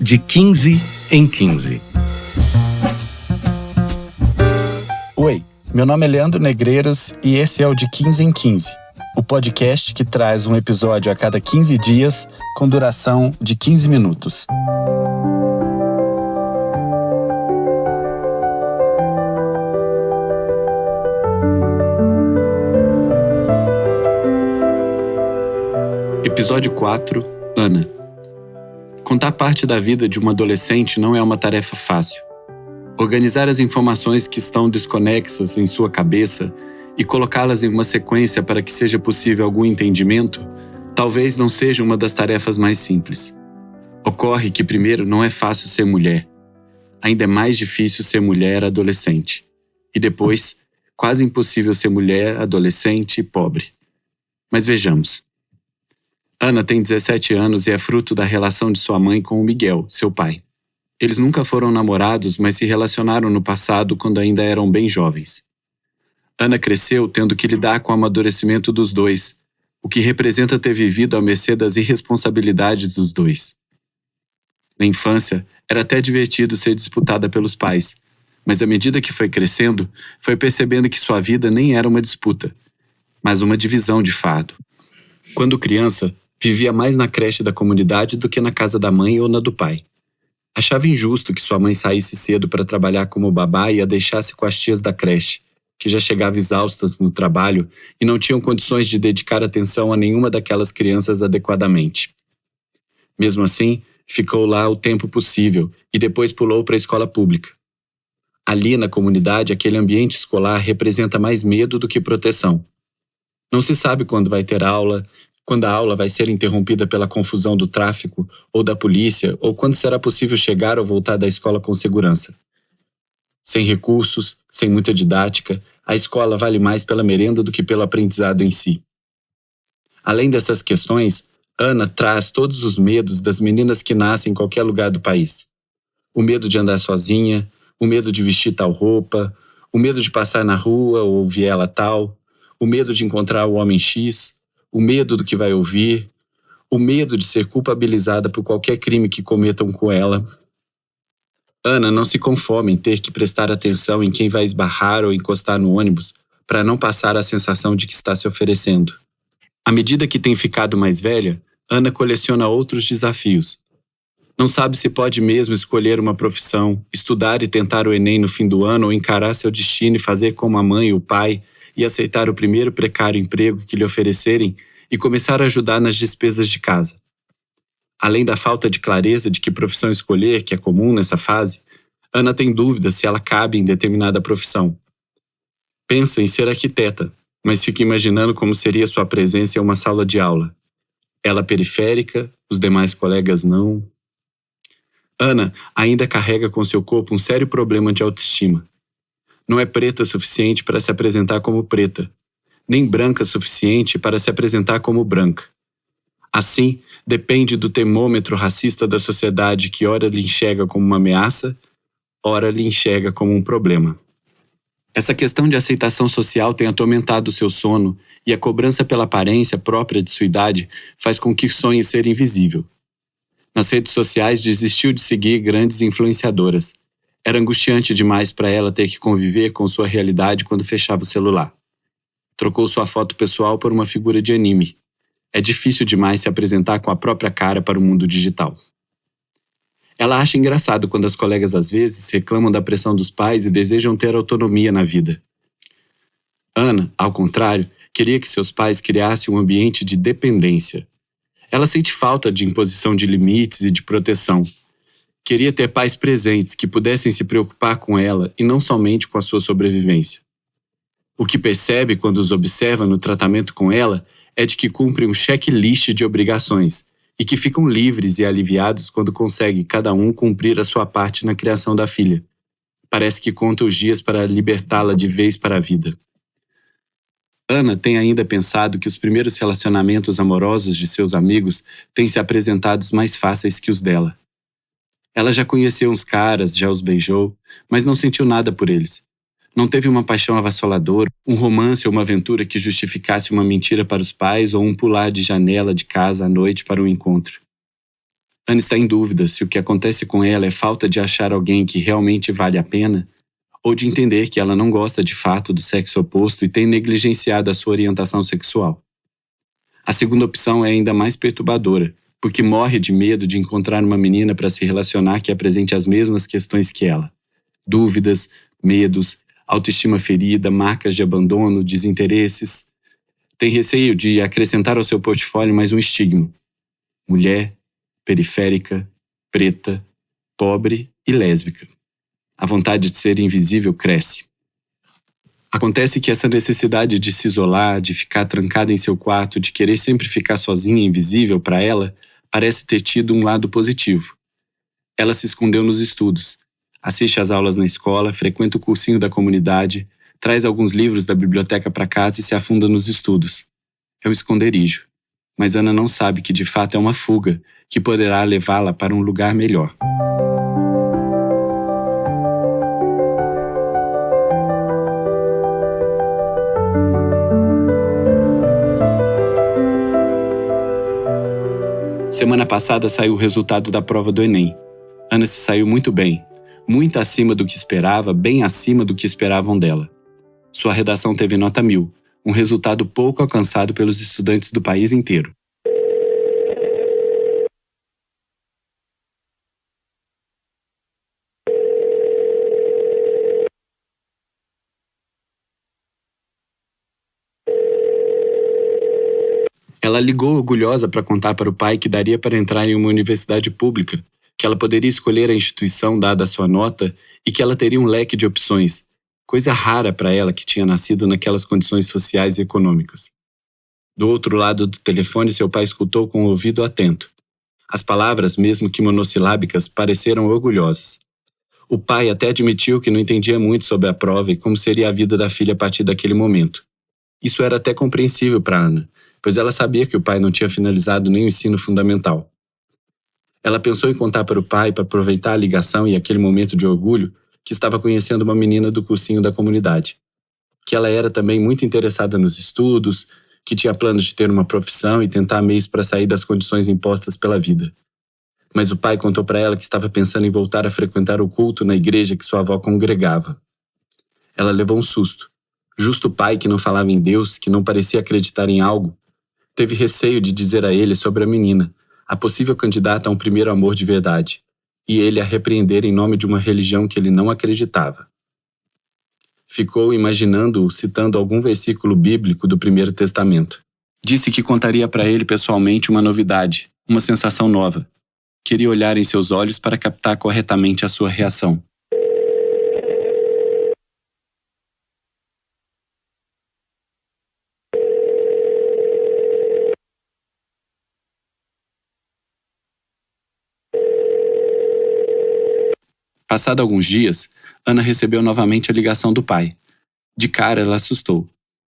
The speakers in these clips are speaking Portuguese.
De 15 em 15. Oi, meu nome é Leandro Negreiros e esse é o De 15 em 15, o podcast que traz um episódio a cada 15 dias com duração de 15 minutos. Episódio 4, Ana. Contar parte da vida de uma adolescente não é uma tarefa fácil. Organizar as informações que estão desconexas em sua cabeça e colocá-las em uma sequência para que seja possível algum entendimento, talvez não seja uma das tarefas mais simples. Ocorre que, primeiro, não é fácil ser mulher. Ainda é mais difícil ser mulher adolescente. E depois, quase impossível ser mulher adolescente e pobre. Mas vejamos. Ana tem 17 anos e é fruto da relação de sua mãe com o Miguel, seu pai. Eles nunca foram namorados, mas se relacionaram no passado quando ainda eram bem jovens. Ana cresceu tendo que lidar com o amadurecimento dos dois, o que representa ter vivido à mercê das irresponsabilidades dos dois. Na infância, era até divertido ser disputada pelos pais, mas à medida que foi crescendo, foi percebendo que sua vida nem era uma disputa, mas uma divisão de fardo. Quando criança, vivia mais na creche da comunidade do que na casa da mãe ou na do pai. Achava injusto que sua mãe saísse cedo para trabalhar como babá e a deixasse com as tias da creche, que já chegavam exaustas no trabalho e não tinham condições de dedicar atenção a nenhuma daquelas crianças adequadamente. Mesmo assim, ficou lá o tempo possível e depois pulou para a escola pública. Ali na comunidade, aquele ambiente escolar representa mais medo do que proteção. Não se sabe quando vai ter aula, quando a aula vai ser interrompida pela confusão do tráfico ou da polícia, ou quando será possível chegar ou voltar da escola com segurança. Sem recursos, sem muita didática, a escola vale mais pela merenda do que pelo aprendizado em si. Além dessas questões, Ana traz todos os medos das meninas que nascem em qualquer lugar do país. O medo de andar sozinha, o medo de vestir tal roupa, o medo de passar na rua ou ouvir ela tal, o medo de encontrar o homem X, o medo do que vai ouvir, o medo de ser culpabilizada por qualquer crime que cometam com ela. Ana não se conforma em ter que prestar atenção em quem vai esbarrar ou encostar no ônibus para não passar a sensação de que está se oferecendo. À medida que tem ficado mais velha, Ana coleciona outros desafios. Não sabe se pode mesmo escolher uma profissão, estudar e tentar o Enem no fim do ano ou encarar seu destino e fazer como a mãe e o pai e aceitar o primeiro precário emprego que lhe oferecerem e começar a ajudar nas despesas de casa. Além da falta de clareza de que profissão escolher, que é comum nessa fase, Ana tem dúvida se ela cabe em determinada profissão. Pensa em ser arquiteta, mas fica imaginando como seria sua presença em uma sala de aula. Ela periférica, os demais colegas não. Ana ainda carrega com seu corpo um sério problema de autoestima. Não é preta o suficiente para se apresentar como preta, nem branca o suficiente para se apresentar como branca. Assim, depende do termômetro racista da sociedade que ora lhe enxerga como uma ameaça, ora lhe enxerga como um problema. Essa questão de aceitação social tem atormentado o seu sono e a cobrança pela aparência própria de sua idade faz com que sonhe ser invisível. Nas redes sociais desistiu de seguir grandes influenciadoras. Era angustiante demais para ela ter que conviver com sua realidade quando fechava o celular. Trocou sua foto pessoal por uma figura de anime. É difícil demais se apresentar com a própria cara para o mundo digital. Ela acha engraçado quando as colegas às vezes reclamam da pressão dos pais e desejam ter autonomia na vida. Ana, ao contrário, queria que seus pais criassem um ambiente de dependência. Ela sente falta de imposição de limites e de proteção. Queria ter pais presentes que pudessem se preocupar com ela e não somente com a sua sobrevivência. O que percebe quando os observa no tratamento com ela é de que cumprem um checklist de obrigações e que ficam livres e aliviados quando consegue cada um cumprir a sua parte na criação da filha. Parece que conta os dias para libertá-la de vez para a vida. Ana tem ainda pensado que os primeiros relacionamentos amorosos de seus amigos têm se apresentado mais fáceis que os dela. Ela já conheceu uns caras, já os beijou, mas não sentiu nada por eles. Não teve uma paixão avassaladora, um romance ou uma aventura que justificasse uma mentira para os pais ou um pular de janela de casa à noite para um encontro. Ana está em dúvida se o que acontece com ela é falta de achar alguém que realmente vale a pena ou de entender que ela não gosta de fato do sexo oposto e tem negligenciado a sua orientação sexual. A segunda opção é ainda mais perturbadora, porque morre de medo de encontrar uma menina para se relacionar que apresente as mesmas questões que ela. Dúvidas, medos, autoestima ferida, marcas de abandono, desinteresses. Tem receio de acrescentar ao seu portfólio mais um estigma. Mulher, periférica, preta, pobre e lésbica. A vontade de ser invisível cresce. Acontece que essa necessidade de se isolar, de ficar trancada em seu quarto, de querer sempre ficar sozinha e invisível para ela, parece ter tido um lado positivo. Ela se escondeu nos estudos, assiste às aulas na escola, frequenta o cursinho da comunidade, traz alguns livros da biblioteca para casa e se afunda nos estudos. É um esconderijo. Mas Ana não sabe que de fato é uma fuga, que poderá levá-la para um lugar melhor. Semana passada saiu o resultado da prova do Enem. Ana se saiu muito bem, muito acima do que esperava, bem acima do que esperavam dela. Sua redação teve nota 1000, um resultado pouco alcançado pelos estudantes do país inteiro. Ela ligou orgulhosa para contar para o pai que daria para entrar em uma universidade pública, que ela poderia escolher a instituição dada a sua nota e que ela teria um leque de opções, coisa rara para ela que tinha nascido naquelas condições sociais e econômicas. Do outro lado do telefone, seu pai escutou com o ouvido atento. As palavras, mesmo que monossilábicas, pareceram orgulhosas. O pai até admitiu que não entendia muito sobre a prova e como seria a vida da filha a partir daquele momento. Isso era até compreensível para Ana, pois ela sabia que o pai não tinha finalizado nem o ensino fundamental. Ela pensou em contar para o pai para aproveitar a ligação e aquele momento de orgulho que estava conhecendo uma menina do cursinho da comunidade, que ela era também muito interessada nos estudos, que tinha planos de ter uma profissão e tentar meios para sair das condições impostas pela vida. Mas o pai contou para ela que estava pensando em voltar a frequentar o culto na igreja que sua avó congregava. Ela levou um susto. Justo o pai que não falava em Deus, que não parecia acreditar em algo, teve receio de dizer a ele sobre a menina, a possível candidata a um primeiro amor de verdade, e ele a repreender em nome de uma religião que ele não acreditava. Ficou imaginando-o citando algum versículo bíblico do Primeiro Testamento. Disse que contaria para ele pessoalmente uma novidade, uma sensação nova. Queria olhar em seus olhos para captar corretamente a sua reação. Passado alguns dias, Ana recebeu novamente a ligação do pai. De cara, ela assustou.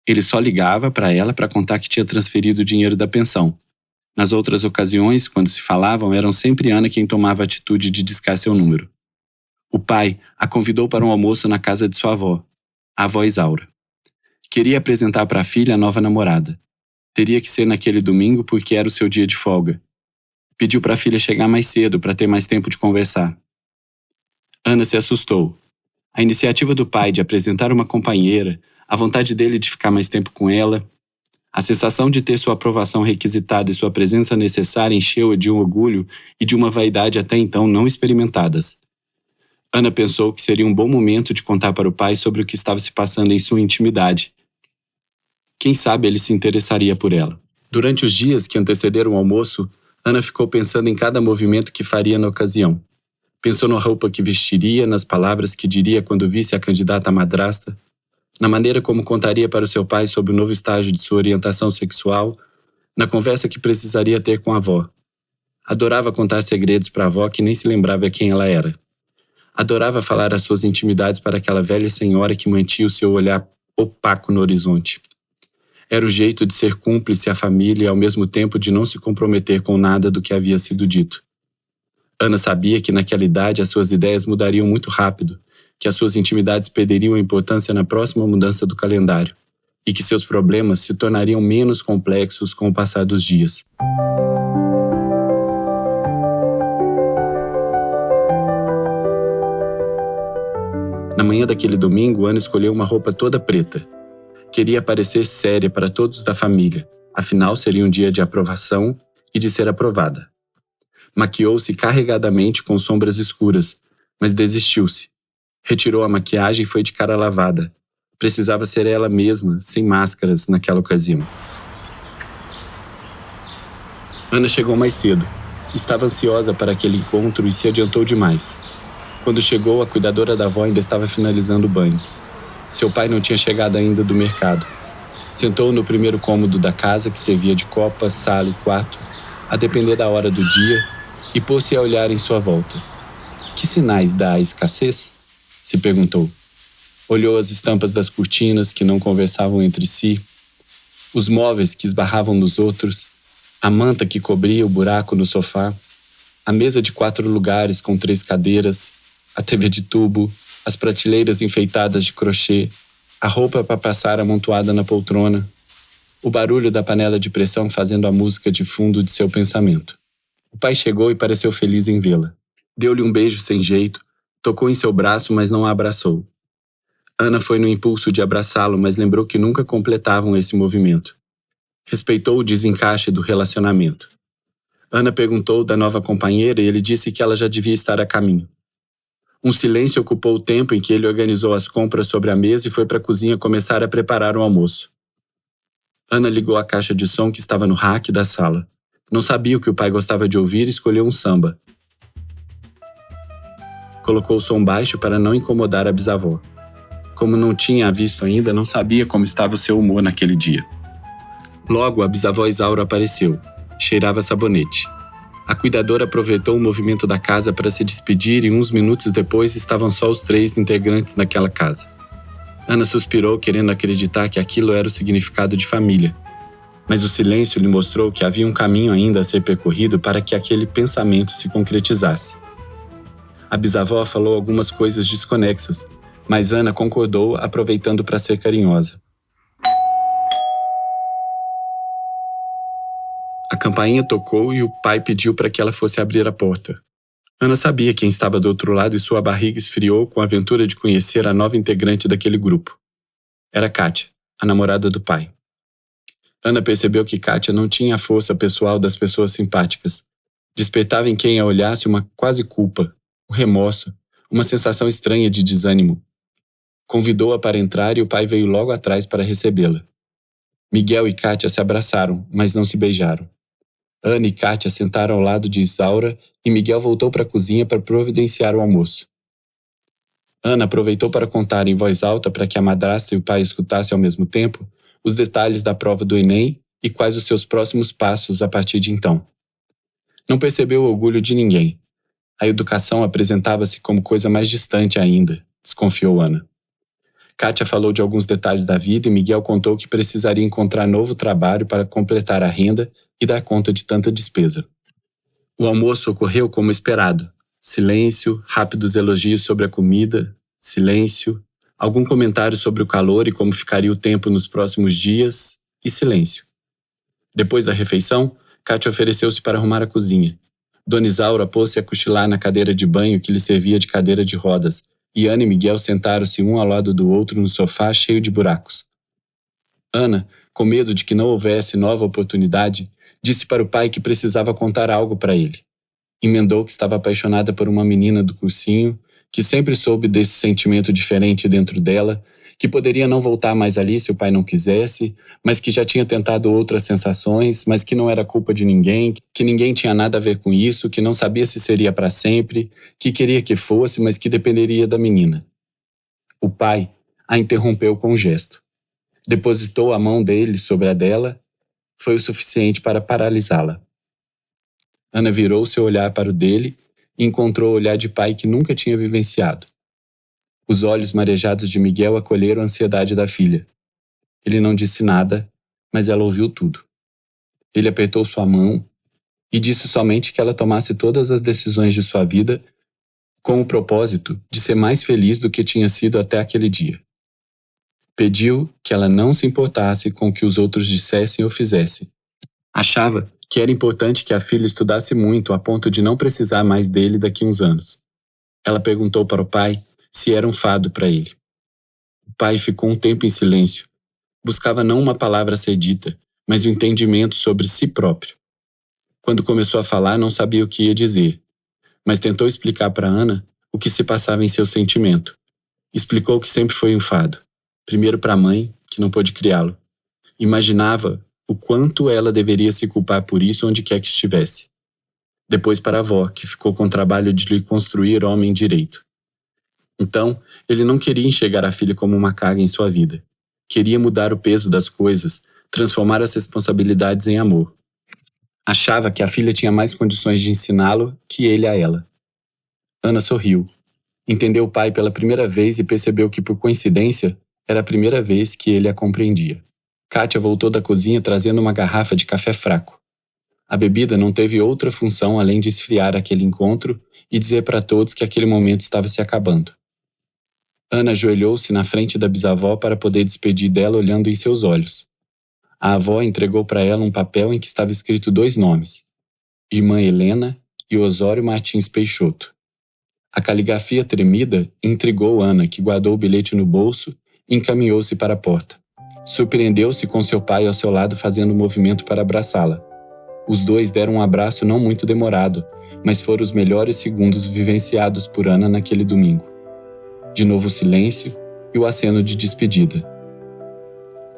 Ele só ligava para ela para contar que tinha transferido o dinheiro da pensão. Nas outras ocasiões, quando se falavam, eram sempre Ana quem tomava a atitude de discar seu número. O pai a convidou para um almoço na casa de sua avó, a avó Isaura. Queria apresentar para a filha a nova namorada. Teria que ser naquele domingo porque era o seu dia de folga. Pediu para a filha chegar mais cedo para ter mais tempo de conversar. Ana se assustou. A iniciativa do pai de apresentar uma companheira, a vontade dele de ficar mais tempo com ela, a sensação de ter sua aprovação requisitada e sua presença necessária encheu-a de um orgulho e de uma vaidade até então não experimentadas. Ana pensou que seria um bom momento de contar para o pai sobre o que estava se passando em sua intimidade. Quem sabe ele se interessaria por ela. Durante os dias que antecederam o almoço, Ana ficou pensando em cada movimento que faria na ocasião. Pensou na roupa que vestiria, nas palavras que diria quando visse a candidata à madrasta, na maneira como contaria para o seu pai sobre o novo estágio de sua orientação sexual, na conversa que precisaria ter com a avó. Adorava contar segredos para a avó que nem se lembrava quem ela era. Adorava falar as suas intimidades para aquela velha senhora que mantinha o seu olhar opaco no horizonte. Era o jeito de ser cúmplice à família e ao mesmo tempo de não se comprometer com nada do que havia sido dito. Ana sabia que naquela idade as suas ideias mudariam muito rápido, que as suas intimidades perderiam a importância na próxima mudança do calendário e que seus problemas se tornariam menos complexos com o passar dos dias. Na manhã daquele domingo, Ana escolheu uma roupa toda preta. Queria parecer séria para todos da família, afinal seria um dia de aprovação e de ser aprovada. Maquiou-se carregadamente com sombras escuras, mas desistiu-se. Retirou a maquiagem e foi de cara lavada. Precisava ser ela mesma, sem máscaras, naquela ocasião. Ana chegou mais cedo. Estava ansiosa para aquele encontro e se adiantou demais. Quando chegou, a cuidadora da avó ainda estava finalizando o banho. Seu pai não tinha chegado ainda do mercado. Sentou no primeiro cômodo da casa, que servia de copa, sala e quarto, a depender da hora do dia, e pôs-se a olhar em sua volta. Que sinais dá a escassez? Se perguntou. Olhou as estampas das cortinas que não conversavam entre si, os móveis que esbarravam nos outros, a manta que cobria o buraco no sofá, a mesa de 4 lugares com 3 cadeiras, a TV de tubo, as prateleiras enfeitadas de crochê, a roupa para passar amontoada na poltrona, o barulho da panela de pressão fazendo a música de fundo de seu pensamento. O pai chegou e pareceu feliz em vê-la. Deu-lhe um beijo sem jeito, tocou em seu braço, mas não a abraçou. Ana foi no impulso de abraçá-lo, mas lembrou que nunca completavam esse movimento. Respeitou o desencaixe do relacionamento. Ana perguntou da nova companheira e ele disse que ela já devia estar a caminho. Um silêncio ocupou o tempo em que ele organizou as compras sobre a mesa e foi para a cozinha começar a preparar o almoço. Ana ligou a caixa de som que estava no rack da sala. Não sabia o que o pai gostava de ouvir e escolheu um samba. Colocou o som baixo para não incomodar a bisavó. Como não tinha a visto ainda, não sabia como estava o seu humor naquele dia. Logo, a bisavó Isaura apareceu. Cheirava sabonete. A cuidadora aproveitou o movimento da casa para se despedir e uns minutos depois estavam só os 3 integrantes naquela casa. Ana suspirou, querendo acreditar que aquilo era o significado de família. Mas o silêncio lhe mostrou que havia um caminho ainda a ser percorrido para que aquele pensamento se concretizasse. A bisavó falou algumas coisas desconexas, mas Ana concordou, aproveitando para ser carinhosa. A campainha tocou e o pai pediu para que ela fosse abrir a porta. Ana sabia quem estava do outro lado e sua barriga esfriou com a aventura de conhecer a nova integrante daquele grupo. Era Kátia, a namorada do pai. Ana percebeu que Kátia não tinha a força pessoal das pessoas simpáticas. Despertava em quem a olhasse uma quase culpa, um remorso, uma sensação estranha de desânimo. Convidou-a para entrar e o pai veio logo atrás para recebê-la. Miguel e Kátia se abraçaram, mas não se beijaram. Ana e Kátia sentaram ao lado de Isaura e Miguel voltou para a cozinha para providenciar o almoço. Ana aproveitou para contar em voz alta para que a madrasta e o pai escutassem ao mesmo tempo os detalhes da prova do Enem e quais os seus próximos passos a partir de então. Não percebeu o orgulho de ninguém. A educação apresentava-se como coisa mais distante ainda, desconfiou Ana. Kátia falou de alguns detalhes da vida e Miguel contou que precisaria encontrar novo trabalho para completar a renda e dar conta de tanta despesa. O almoço ocorreu como esperado. Silêncio, rápidos elogios sobre a comida, silêncio, algum comentário sobre o calor e como ficaria o tempo nos próximos dias, e silêncio. Depois da refeição, Kátia ofereceu-se para arrumar a cozinha. Dona Isaura pôs-se a cochilar na cadeira de banho que lhe servia de cadeira de rodas, e Ana e Miguel sentaram-se um ao lado do outro no sofá cheio de buracos. Ana, com medo de que não houvesse nova oportunidade, disse para o pai que precisava contar algo para ele. Emendou que estava apaixonada por uma menina do cursinho, que sempre soube desse sentimento diferente dentro dela, que poderia não voltar mais ali se o pai não quisesse, mas que já tinha tentado outras sensações, mas que não era culpa de ninguém, que ninguém tinha nada a ver com isso, que não sabia se seria para sempre, que queria que fosse, mas que dependeria da menina. O pai a interrompeu com um gesto. Depositou a mão dele sobre a dela, foi o suficiente para paralisá-la. Ana virou seu olhar para o dele e encontrou o olhar de pai que nunca tinha vivenciado. Os olhos marejados de Miguel acolheram a ansiedade da filha. Ele não disse nada, mas ela ouviu tudo. Ele apertou sua mão e disse somente que ela tomasse todas as decisões de sua vida com o propósito de ser mais feliz do que tinha sido até aquele dia. Pediu que ela não se importasse com o que os outros dissessem ou fizessem. Achava que era importante que a filha estudasse muito a ponto de não precisar mais dele daqui uns anos. Ela perguntou para o pai se era um fado para ele. O pai ficou um tempo em silêncio. Buscava não uma palavra a ser dita, mas o entendimento sobre si próprio. Quando começou a falar, não sabia o que ia dizer, mas tentou explicar para Ana o que se passava em seu sentimento. Explicou que sempre foi um fado. Primeiro para a mãe, que não pôde criá-lo. Imaginava o quanto ela deveria se culpar por isso onde quer que estivesse. Depois para a avó, que ficou com o trabalho de lhe construir homem direito. Então, ele não queria enxergar a filha como uma carga em sua vida. Queria mudar o peso das coisas, transformar as responsabilidades em amor. Achava que a filha tinha mais condições de ensiná-lo que ele a ela. Ana sorriu. Entendeu o pai pela primeira vez e percebeu que, por coincidência, era a primeira vez que ele a compreendia. Kátia voltou da cozinha trazendo uma garrafa de café fraco. A bebida não teve outra função além de esfriar aquele encontro e dizer para todos que aquele momento estava se acabando. Ana ajoelhou-se na frente da bisavó para poder despedir dela olhando em seus olhos. A avó entregou para ela um papel em que estava escrito 2 nomes: Irmã Helena e Osório Martins Peixoto. A caligrafia tremida intrigou Ana, que guardou o bilhete no bolso e encaminhou-se para a porta. Surpreendeu-se com seu pai ao seu lado fazendo um movimento para abraçá-la. Os dois deram um abraço não muito demorado, mas foram os melhores segundos vivenciados por Ana naquele domingo. De novo o silêncio e o aceno de despedida.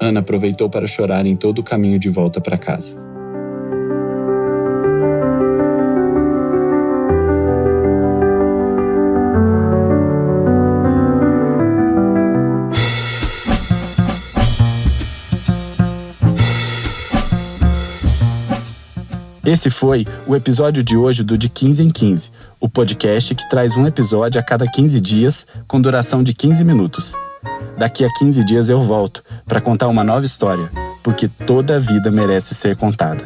Ana aproveitou para chorar em todo o caminho de volta para casa. Esse foi o episódio de hoje do De 15 em 15, o podcast que traz um episódio a cada 15 dias com duração de 15 minutos. Daqui a 15 dias eu volto para contar uma nova história, porque toda vida merece ser contada.